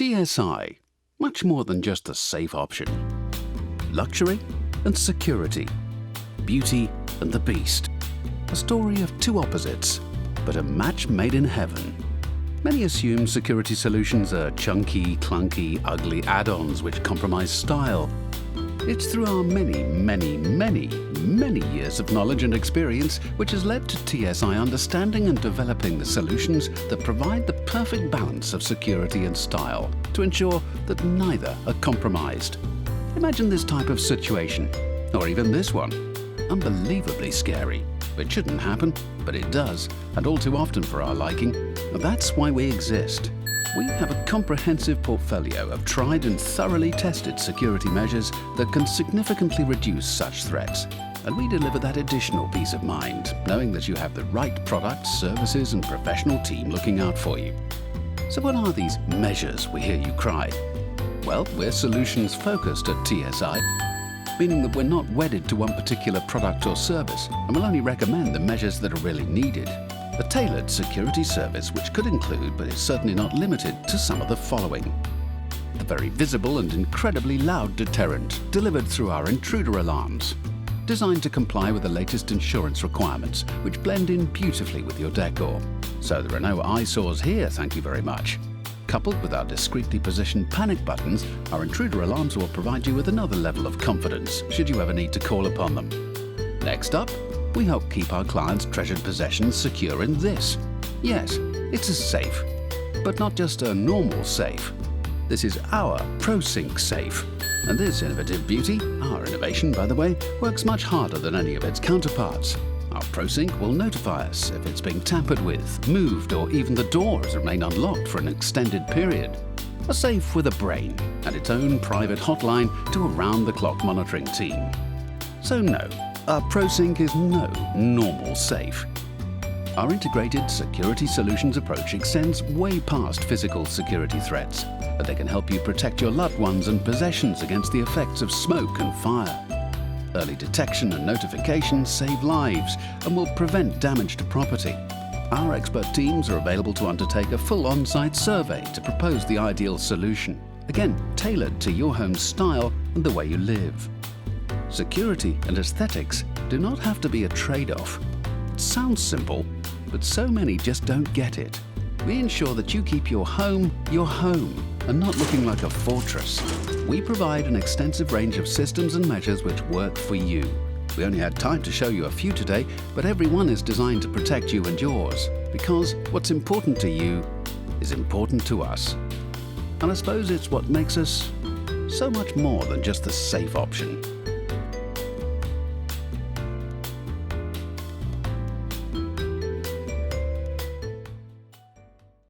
TSI, much more than just a safe option. Luxury and security, beauty and the beast. A story of two opposites, but a match made in heaven. Many assume security solutions are chunky, clunky, ugly add-ons which compromise style. It's through our many years of knowledge and experience which has led to TSI understanding and developing the solutions that provide the perfect balance of security and style to ensure that neither are compromised. Imagine this type of situation, or even this one. Unbelievably scary. It shouldn't happen, but it does, and all too often for our liking. That's why we exist. We have a comprehensive portfolio of tried and thoroughly tested security measures that can significantly reduce such threats. And we deliver that additional peace of mind, knowing that you have the right products, services, and professional team looking out for you. So what are these measures, we hear you cry? Well, we're solutions focused at TSI, meaning that we're not wedded to one particular product or service, and will only recommend the measures that are really needed. A tailored security service which could include, but is certainly not limited to, some of the following. A very visible and incredibly loud deterrent delivered through our intruder alarms, designed to comply with the latest insurance requirements, which blend in beautifully with your decor. So there are no eyesores here, thank you very much. Coupled with our discreetly positioned panic buttons, our intruder alarms will provide you with another level of confidence should you ever need to call upon them. Next up, we help keep our clients' treasured possessions secure in this. Yes, it's a safe, but not just a normal safe. This is our ProSync safe. And this innovative beauty, our innovation by the way, works much harder than any of its counterparts. Our ProSync will notify us if it's being tampered with, moved, or even the door has remained unlocked for an extended period. A safe with a brain and its own private hotline to a round-the-clock monitoring team. So no, our ProSync is no normal safe. Our integrated security solutions approach extends way past physical security threats, and they can help you protect your loved ones and possessions against the effects of smoke and fire. Early detection and notification save lives and will prevent damage to property. Our expert teams are available to undertake a full on-site survey to propose the ideal solution, again tailored to your home's style and the way you live. Security and aesthetics do not have to be a trade-off. It sounds simple, but so many just don't get it. We ensure that you keep your home, and not looking like a fortress. We provide an extensive range of systems and measures which work for you. We only had time to show you a few today, but every one is designed to protect you and yours, because what's important to you is important to us. And I suppose it's what makes us so much more than just the safe option.